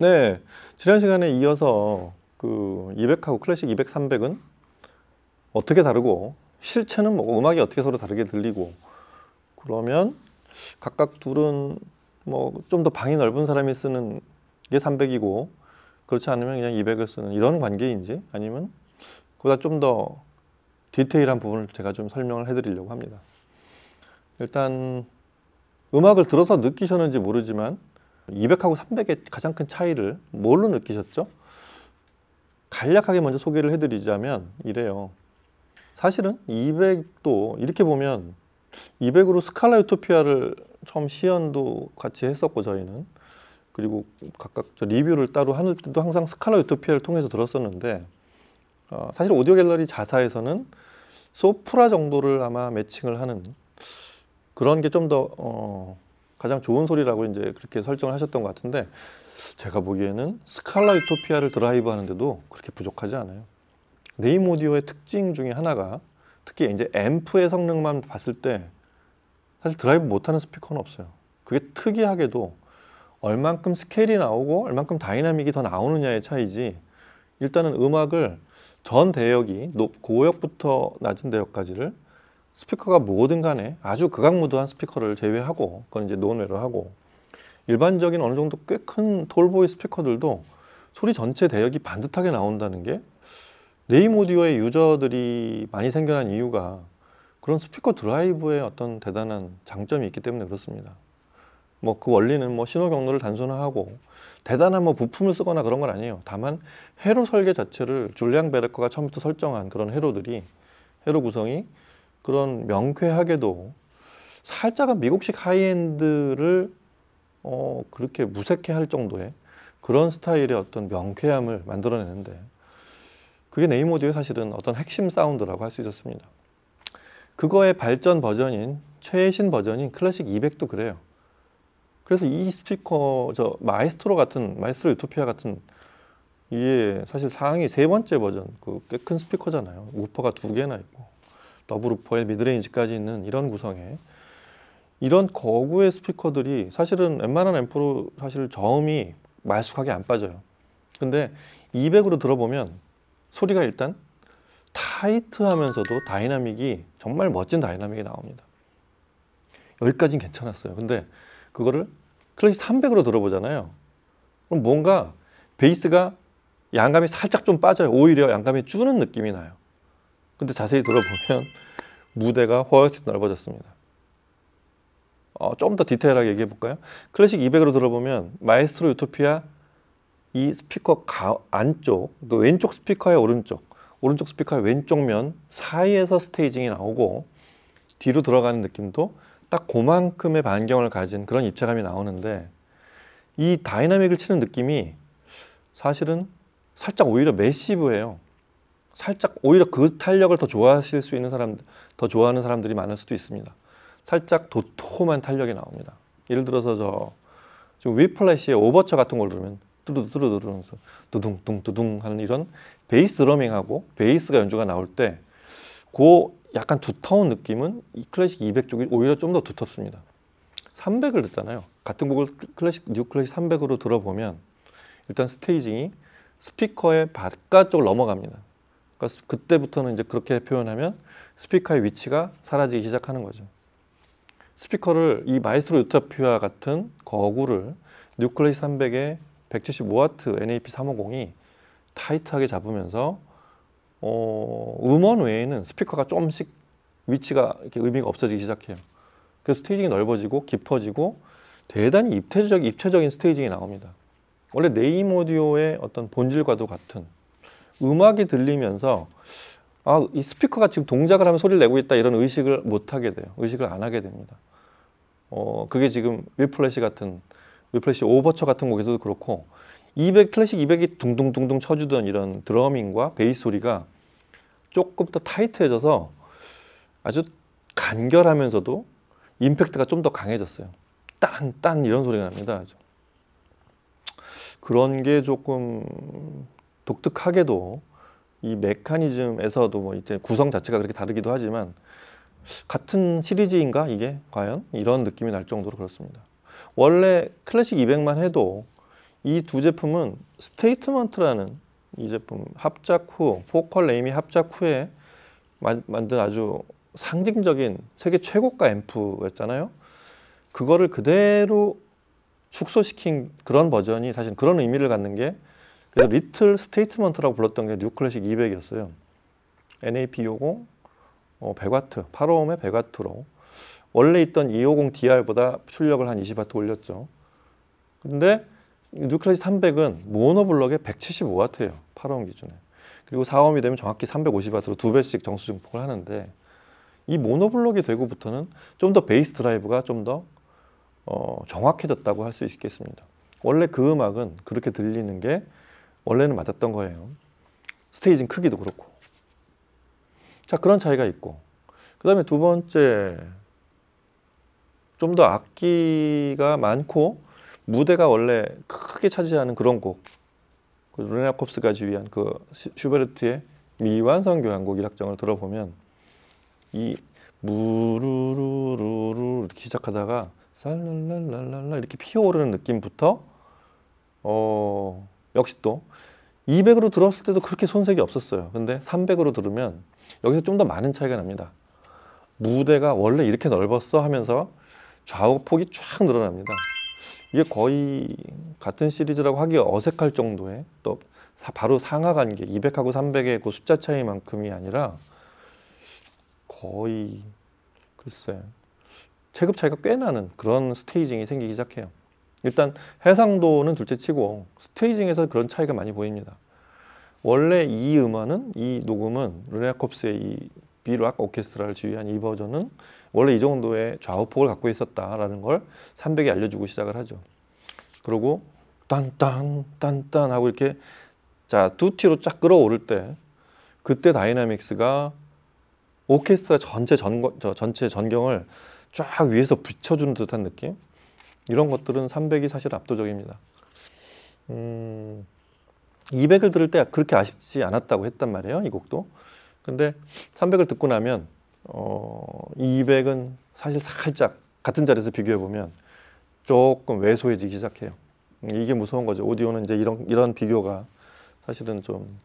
네, 지난 시간에 이어서 그 200하고 클래식 200, 300은 어떻게 다르고 실체는 뭐 음악이 어떻게 서로 다르게 들리고 그러면 각각 둘은 뭐 좀 더 방이 넓은 사람이 쓰는 게 300이고 그렇지 않으면 그냥 200을 쓰는 이런 관계인지 아니면 그보다 좀 더 디테일한 부분을 제가 좀 설명을 해드리려고 합니다. 일단 음악을 들어서 느끼셨는지 모르지만 200하고 300의 가장 큰 차이를 뭘로 느끼셨죠? 간략하게 먼저 소개를 해드리자면 이래요. 사실은 200도 이렇게 보면 200으로 스칼라 유토피아를 처음 시연도 같이 했었고 저희는 그리고 각각 리뷰를 따로 하는 때도 항상 스칼라 유토피아를 통해서 들었었는데 사실 오디오 갤러리 자사에서는 소프라 정도를 아마 매칭을 하는 그런 게 좀 더 가장 좋은 소리라고 이제 그렇게 설정을 하셨던 것 같은데 제가 보기에는 스칼라 유토피아를 드라이브 하는데도 그렇게 부족하지 않아요. 네임 오디오의 특징 중에 하나가 특히 이제 앰프의 성능만 봤을 때 사실 드라이브 못하는 스피커는 없어요. 그게 특이하게도 얼만큼 스케일이 나오고 얼만큼 다이나믹이 더 나오느냐의 차이지 일단은 음악을 전 대역이 고역부터 낮은 대역까지를 스피커가 뭐든 간에 아주 극악무도한 스피커를 제외하고 그건 이제 논외로 하고 일반적인 어느 정도 꽤 큰 톨보이 스피커들도 소리 전체 대역이 반듯하게 나온다는 게 네임 오디오의 유저들이 많이 생겨난 이유가 그런 스피커 드라이브의 어떤 대단한 장점이 있기 때문에 그렇습니다. 뭐 그 원리는 뭐 신호 경로를 단순화하고 대단한 뭐 부품을 쓰거나 그런 건 아니에요. 다만 회로 설계 자체를 줄리앙 베르커가 처음부터 설정한 그런 회로들이 회로 구성이 그런 명쾌하게도 살짝은 미국식 하이엔드를 그렇게 무색해 할 정도의 그런 스타일의 어떤 명쾌함을 만들어내는데 그게 네임 오디오의 사실은 어떤 핵심 사운드라고 할 수 있었습니다. 그거의 발전 버전인 최신 버전인 클래식 200도 그래요. 그래서 이 스피커 마에스트로 유토피아 같은 이게 사실 상위 세 번째 버전 그 꽤 큰 스피커잖아요. 우퍼가 2개나 있고 더블 우퍼에 미드레인지까지 있는 이런 구성에 이런 거구의 스피커들이 사실은 웬만한 앰프로 사실 저음이 말쑥하게 안 빠져요. 근데 200으로 들어보면 소리가 일단 타이트하면서도 다이나믹이 정말 멋진 다이나믹이 나옵니다. 여기까지는 괜찮았어요. 근데 그거를 클래식 300으로 들어보잖아요. 그럼 뭔가 베이스가 양감이 살짝 좀 빠져요. 오히려 양감이 주는 느낌이 나요. 근데 자세히 들어보면 무대가 훨씬 넓어졌습니다. 좀 더 디테일하게 얘기해 볼까요? 클래식 200으로 들어보면 마에스트로 유토피아 이 스피커 안쪽, 그 왼쪽 스피커의 오른쪽 스피커의 왼쪽 면 사이에서 스테이징이 나오고 뒤로 들어가는 느낌도 딱 그만큼의 반경을 가진 그런 입체감이 나오는데 이 다이나믹을 치는 느낌이 사실은 살짝 오히려 매시브해요. 살짝 오히려 그 탄력을 더 좋아하실 수 있는 더 좋아하는 사람들이 많을 수도 있습니다. 살짝 도톰한 탄력이 나옵니다. 예를 들어서 지금 위플래시의 오버처 같은 걸 들으면 뚜루뚜루뚜루 하면서 두둥둥두둥 하는 이런 베이스 드러밍하고 베이스가 연주가 나올 때 그 약간 두터운 느낌은 이 클래식 200 쪽이 오히려 좀 더 두텁습니다. 300을 듣잖아요. 같은 곡을 뉴 클래식 300으로 들어보면 일단 스테이징이 스피커의 바깥쪽을 넘어갑니다. 그러니까 그때부터는 이제 그렇게 표현하면 스피커의 위치가 사라지기 시작하는 거죠. 스피커를 이 마에스트로 유토피아 같은 거구를 뉴 클래식 300의 175W NAP 350이 타이트하게 잡으면서 음원 외에는 스피커가 조금씩 위치가 이렇게 의미가 없어지기 시작해요. 그래서 스테이징이 넓어지고 깊어지고 대단히 입체적인 스테이징이 나옵니다. 원래 네임 오디오의 어떤 본질과도 같은 음악이 들리면서 이 스피커가 지금 동작을 하면 소리를 내고 있다 이런 의식을 못 하게 돼요. 의식을 안 하게 됩니다. 그게 지금 위플래시 오버처 같은 곡에서도 그렇고 클래식 200이 둥둥둥둥 쳐주던 이런 드러밍과 베이스 소리가 조금 더 타이트해져서 아주 간결하면서도 임팩트가 좀 더 강해졌어요. 딴 이런 소리가 납니다. 아주. 그런 게 조금 독특하게도 이 메커니즘에서도 뭐 이제 구성 자체가 그렇게 다르기도 하지만 같은 시리즈인가 이게 과연 이런 느낌이 날 정도로 그렇습니다. 원래 클래식 200만 해도 이 두 제품은 스테이트먼트라는 이 제품 합작 후 포컬 네임이 합작 후에 만든 아주 상징적인 세계 최고가 앰프였잖아요. 그거를 그대로 축소시킨 그런 버전이 사실 그런 의미를 갖는 게, 그래서 리틀 스테이트먼트라고 불렀던 게 뉴클래식 200이었어요. NAP250 100W, 8오음의 100W로 원래 있던 250DR보다 출력을 한 20W 올렸죠. 근데 뉴클래식 300은 모노블럭에 175W예요. 8오hm 기준에. 그리고 4ohm이 되면 정확히 350W로 2배씩 정수 증폭을 하는데, 이 모노블럭이 되고부터는 좀 더 베이스 드라이브가 좀 더 정확해졌다고 할 수 있겠습니다. 원래 그 음악은 그렇게 들리는 게 원래는 맞았던 거예요. 스테이징 크기도 그렇고. 자, 그런 차이가 있고, 그 다음에 두 번째, 좀 더 악기가 많고 무대가 원래 크게 차지하는 그런 곡, 그 루네 야콥스가 지휘한 그 슈베르트의 미완성 교향곡 1악장을 들어보면 이 무르르르르 이렇게 시작하다가 살랄랄랄랄라 이렇게 피어오르는 느낌부터 역시 또 200으로 들었을 때도 그렇게 손색이 없었어요. 근데 300으로 들으면 여기서 좀 더 많은 차이가 납니다. 무대가 원래 이렇게 넓었어 하면서 좌우 폭이 쫙 늘어납니다. 이게 거의 같은 시리즈라고 하기 어색할 정도의, 또 바로 상하 관계 200하고 300의 그 숫자 차이만큼이 아니라 거의 글쎄 체급 차이가 꽤 나는 그런 스테이징이 생기기 시작해요. 일단 해상도는 둘째치고 스테이징에서 그런 차이가 많이 보입니다. 원래 이 음원은, 이 녹음은 루네 야콥스의 이 비락 오케스트라를 지휘한 이 버전은 원래 이 정도의 좌우폭을 갖고 있었다라는 걸 300이 알려주고 시작을 하죠. 그리고 딴딴 딴딴 하고 이렇게 자 두티로 쫙 끌어오를 때, 그때 다이나믹스가 오케스트라 전체 전경을 쫙 위에서 비춰주는 듯한 느낌, 이런 것들은 300이 사실 압도적입니다. 200을 들을 때 그렇게 아쉽지 않았다고 했단 말이에요, 이 곡도. 근데 300을 듣고 나면 200은 사실 살짝 같은 자리에서 비교해 보면 조금 왜소해지기 시작해요. 이게 무서운 거죠. 오디오는 이제 이런 비교가 사실은 좀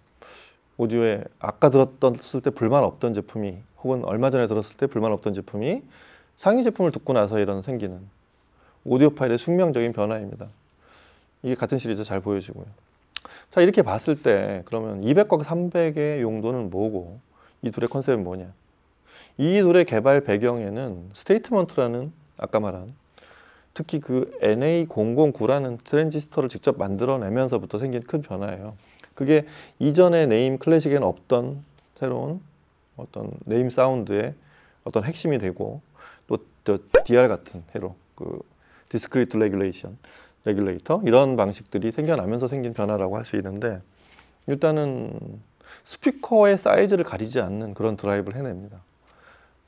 오디오에 아까 들었을 때 불만 없던 제품이, 혹은 얼마 전에 들었을 때 불만 없던 제품이 상위 제품을 듣고 나서 이런 생기는 오디오 파일의 숙명적인 변화입니다. 이게 같은 시리즈 잘 보여지고요. 자, 이렇게 봤을 때 그러면 200과 300의 용도는 뭐고 이 둘의 컨셉은 뭐냐? 이 둘의 개발 배경에는 스테이트먼트라는 아까 말한 특히 그 NA009라는 트랜지스터를 직접 만들어내면서부터 생긴 큰 변화예요. 그게 이전의 네임 클래식에는 없던 새로운 어떤 네임 사운드의 어떤 핵심이 되고, 또 DR 같은 회로 그 디스크리트 레귤레이터 이런 방식들이 생겨나면서 생긴 변화라고 할 수 있는데, 일단은 스피커의 사이즈를 가리지 않는 그런 드라이브를 해냅니다.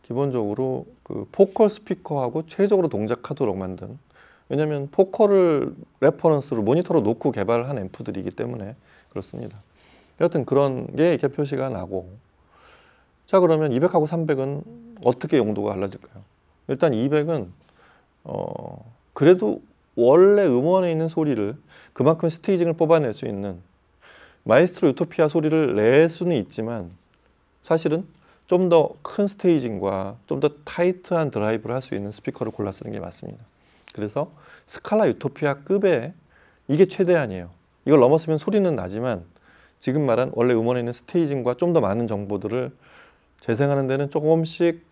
기본적으로 그 포컬 스피커하고 최적으로 동작하도록 만든, 왜냐하면 포컬을 레퍼런스로 모니터로 놓고 개발한 앰프들이기 때문에 그렇습니다. 여하튼 그런 게 이렇게 표시가 나고, 자 그러면 200하고 300은 어떻게 용도가 달라질까요? 일단 200은 그래도 원래 음원에 있는 소리를 그만큼 스테이징을 뽑아낼 수 있는 마에스트로 유토피아 소리를 낼 수는 있지만, 사실은 좀 더 큰 스테이징과 좀 더 타이트한 드라이브를 할 수 있는 스피커를 골라 쓰는 게 맞습니다. 그래서 스칼라 유토피아급의 이게 최대한이에요. 이걸 넘었으면 소리는 나지만 지금 말한 원래 음원에 있는 스테이징과 좀 더 많은 정보들을 재생하는 데는 조금씩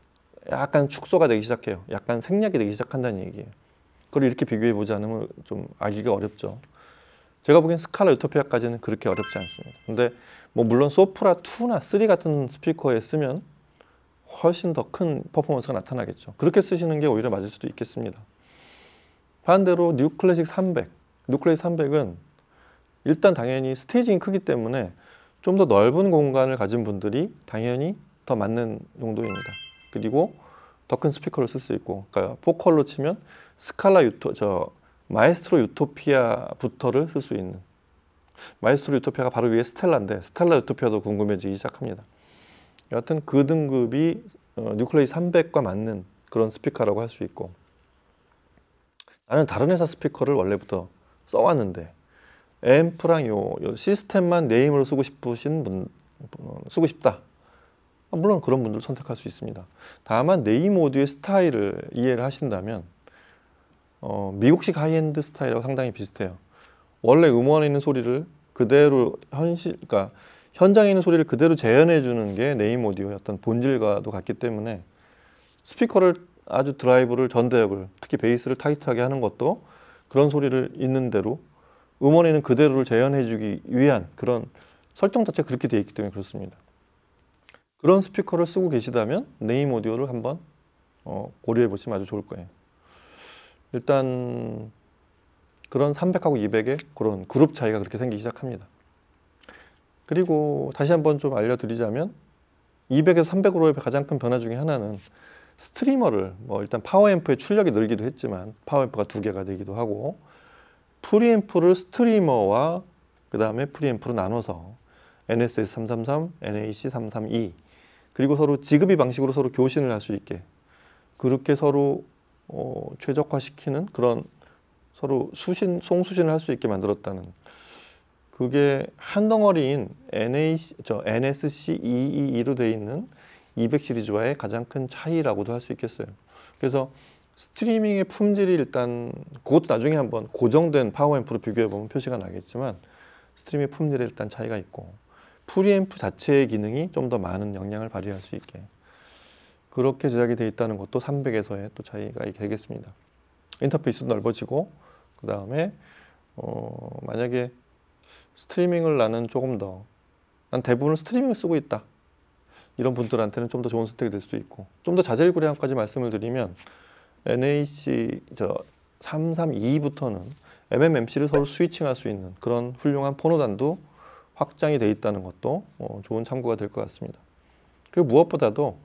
약간 축소가 되기 시작해요. 약간 생략이 되기 시작한다는 얘기예요. 그걸 이렇게 비교해 보지 않으면 좀 알기가 어렵죠. 제가 보기엔 스칼라 유토피아까지는 그렇게 어렵지 않습니다. 근데 뭐 물론 소프라 2나 3 같은 스피커에 쓰면 훨씬 더 큰 퍼포먼스가 나타나겠죠. 그렇게 쓰시는 게 오히려 맞을 수도 있겠습니다. 반대로 뉴클래식 300은 일단 당연히 스테이징이 크기 때문에 좀 더 넓은 공간을 가진 분들이 당연히 더 맞는 용도입니다. 그리고 더 큰 스피커를 쓸 수 있고, 그러니까 포컬로 치면 마에스트로 유토피아부터를 쓸 수 있는, 마에스트로 유토피아가 바로 위에 스텔라인데 스텔라 유토피아도 궁금해지기 시작합니다. 여하튼 그 등급이 뉴클래식 300과 맞는 그런 스피커라고 할 수 있고, 나는 다른 회사 스피커를 원래부터 써왔는데 앰프랑 요 시스템만 네임으로 쓰고 싶으신 쓰고 싶다. 물론 그런 분들 선택할 수 있습니다. 다만 네임 오디오의 스타일을 이해를 하신다면 미국식 하이엔드 스타일하고 상당히 비슷해요. 원래 음원에 있는 소리를 그대로 그러니까 현장에 있는 소리를 그대로 재현해 주는 게 네임 오디오의 어떤 본질과도 같기 때문에 스피커를 아주 드라이브를 전대역을 특히 베이스를 타이트하게 하는 것도 그런 소리를 있는 대로 음원에 있는 그대로를 재현해 주기 위한 그런 설정 자체가 그렇게 되어 있기 때문에 그렇습니다. 그런 스피커를 쓰고 계시다면 네임 오디오를 한번 고려해 보시면 아주 좋을 거예요. 일단 그런 300하고 200의 그런 그룹 차이가 그렇게 생기기 시작합니다. 그리고 다시 한번 좀 알려드리자면 200에서 300으로의 가장 큰 변화 중에 하나는 스트리머를 일단 파워앰프의 출력이 늘기도 했지만 파워앰프가 2개가 되기도 하고 프리앰프를 스트리머와 그 다음에 프리앰프로 나눠서 NSS 333, NAC 332 그리고 서로 지급이 방식으로 서로 교신을 할 수 있게 그렇게 서로 최적화시키는 그런 서로 송수신을 할 수 있게 만들었다는 그게 한 덩어리인 NSC 222로 되어 있는 200 시리즈와의 가장 큰 차이라고도 할 수 있겠어요. 그래서 스트리밍의 품질이 일단 그것도 나중에 한번 고정된 파워앰프로 비교해 보면 표시가 나겠지만 스트리밍의 품질에 일단 차이가 있고 프리앰프 자체의 기능이 좀 더 많은 영향을 발휘할 수 있게 그렇게 제작이 되어 있다는 것도 300에서의 또 차이가 되겠습니다. 인터페이스도 넓어지고 그 다음에 만약에 스트리밍을 나는 조금 더 난 대부분 스트리밍을 쓰고 있다 이런 분들한테는 좀 더 좋은 선택이 될 수 있고 좀 더 자질구레함까지 말씀을 드리면 NAC 332부터는 MMMC를 서로 스위칭할 수 있는 그런 훌륭한 포노단도 확장이 되어 있다는 것도 좋은 참고가 될 것 같습니다. 그리고 무엇보다도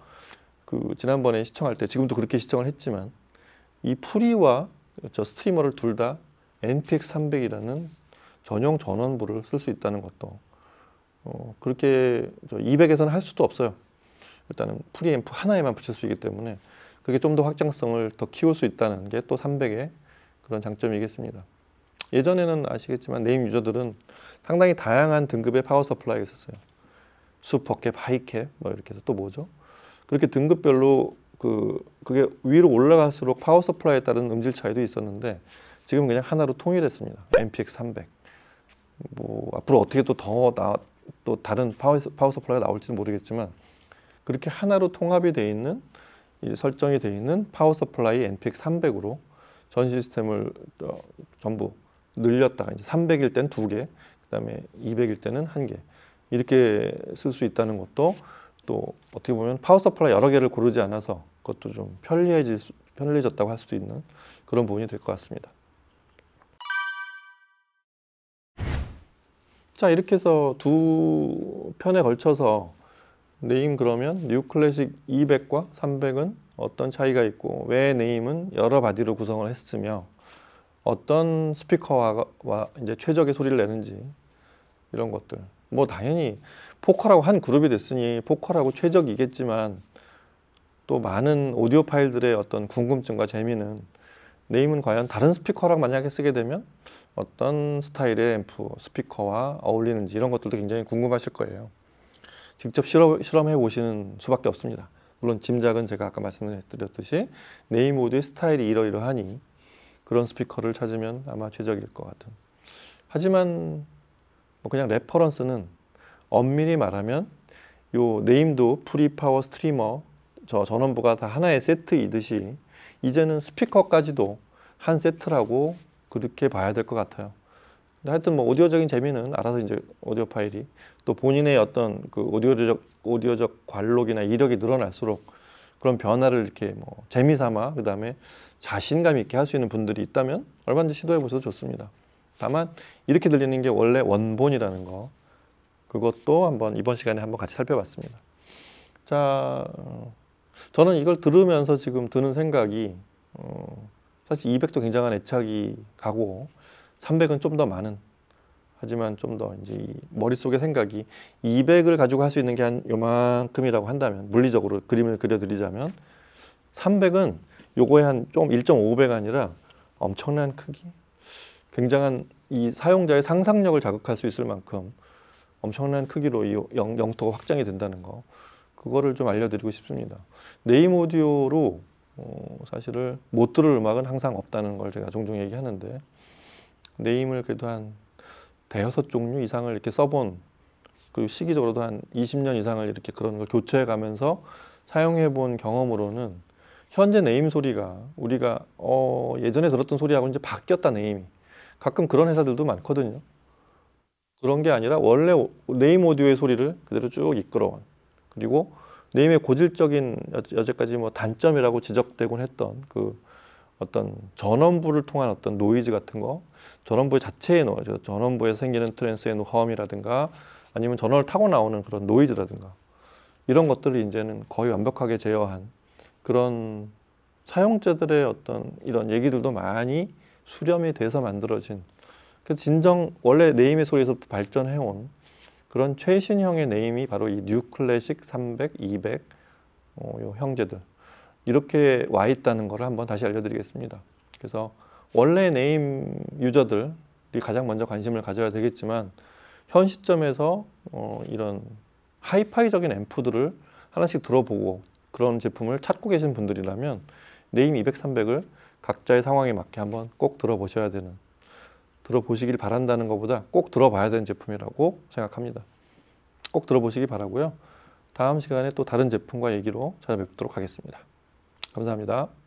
그 지난번에 시청할 때 지금도 그렇게 시청을 했지만 이 프리와 스트리머를 둘 다 NPX 300이라는 전용 전원부를 쓸 수 있다는 것도 그렇게 200에서는 할 수도 없어요. 일단은 프리앰프 하나에만 붙일 수 있기 때문에 그게 좀 더 확장성을 더 키울 수 있다는 게 또 300의 그런 장점이겠습니다. 예전에는 아시겠지만 네임 유저들은 상당히 다양한 등급의 파워 서플라이가 있었어요. 슈퍼캡, 하이캡 이렇게 해서 또 뭐죠? 그렇게 등급별로 그게 위로 올라갈수록 파워 서플라이에 따른 음질 차이도 있었는데 지금 그냥 하나로 통일했습니다. NPX 300. 앞으로 어떻게 또 다른 파워 서플라이가 나올지는 모르겠지만 그렇게 하나로 통합이 되어 있는 설정이 되어 있는 파워 서플라이 NPX 300으로 전 시스템을 전부 늘렸다가 이제 300일 땐 2개, 그다음에 200일 때는 1개 이렇게 쓸 수 있다는 것도 또 어떻게 보면 파워 서플라이 여러 개를 고르지 않아서 그것도 좀 편리해졌다고 할 수도 있는 그런 부분이 될 것 같습니다. 자, 이렇게 해서 두 편에 걸쳐서 네임 그러면 뉴 클래식 200과 300은 어떤 차이가 있고 왜 네임은 여러 바디로 구성을 했으며 어떤 스피커와 이제 최적의 소리를 내는지 이런 것들 당연히 포컬하고 한 그룹이 됐으니 포컬하고 최적이겠지만 또 많은 오디오 파일들의 어떤 궁금증과 재미는 네임은 과연 다른 스피커랑 만약에 쓰게 되면 어떤 스타일의 앰프, 스피커와 어울리는지 이런 것들도 굉장히 궁금하실 거예요. 직접 실험해 보시는 수밖에 없습니다. 물론 짐작은 제가 아까 말씀드렸듯이 네임 오디오의 스타일이 이러이러하니 그런 스피커를 찾으면 아마 최적일 것 같은. 하지만 그냥 레퍼런스는 엄밀히 말하면 요 네임도 프리파워 스트리머 전원부가 다 하나의 세트이듯이 이제는 스피커까지도 한 세트라고 그렇게 봐야 될 것 같아요. 하여튼 오디오적인 재미는 알아서 이제 오디오 파일이 또 본인의 어떤 그 오디오적 관록이나 이력이 늘어날수록 그런 변화를 이렇게 재미삼아 그다음에 자신감 있게 할 수 있는 분들이 있다면 얼마든지 시도해 보셔도 좋습니다. 다만 이렇게 들리는 게 원래 원본이라는 거 그것도 한번 이번 시간에 한번 같이 살펴봤습니다. 자, 저는 이걸 들으면서 지금 드는 생각이 사실 200도 굉장한 애착이 가고 300은 좀 더 많은 하지만 좀 더 이제 이 머릿속의 생각이 200을 가지고 할 수 있는 게 한 요만큼이라고 한다면 물리적으로 그림을 그려드리자면 300은 요거의 한 좀 1.5배가 아니라 엄청난 크기 굉장한 이 사용자의 상상력을 자극할 수 있을 만큼 엄청난 크기로 이 영토가 확장이 된다는 거, 그거를 좀 알려드리고 싶습니다. 네임 오디오로 사실을 못 들을 음악은 항상 없다는 걸 제가 종종 얘기하는데, 네임을 그래도 한 대여섯 종류 이상을 이렇게 써본, 그리고 시기적으로도 한 20년 이상을 이렇게 그런 걸 교체해 가면서 사용해 본 경험으로는 현재 네임 소리가 우리가 예전에 들었던 소리하고 이제 바뀌었다, 네임이. 가끔 그런 회사들도 많거든요. 그런 게 아니라 원래 네임 오디오의 소리를 그대로 쭉 이끌어온, 그리고 네임의 고질적인 여태까지 뭐 단점이라고 지적되곤 했던 그 어떤 전원부를 통한 어떤 노이즈 같은 거, 전원부 자체의 노이즈, 전원부에서 생기는 트랜스의 허음이라든가 아니면 전원을 타고 나오는 그런 노이즈라든가, 이런 것들을 이제는 거의 완벽하게 제어한 그런 사용자들의 어떤 이런 얘기들도 많이 수렴이 돼서 만들어진, 그 진정 원래 네임의 소리에서부터 발전해온 그런 최신형의 네임이 바로 이 뉴 클래식 300, 200 요 형제들, 이렇게 와 있다는 걸 한번 다시 알려드리겠습니다. 그래서 원래 네임 유저들이 가장 먼저 관심을 가져야 되겠지만, 현 시점에서 이런 하이파이적인 앰프들을 하나씩 들어보고 그런 제품을 찾고 계신 분들이라면 네임 200, 300을 각자의 상황에 맞게 한번 꼭 들어보셔야 되는, 들어보시길 바란다는 것보다 꼭 들어봐야 되는 제품이라고 생각합니다. 꼭 들어보시기 바라고요. 다음 시간에 또 다른 제품과 얘기로 찾아뵙도록 하겠습니다. 감사합니다.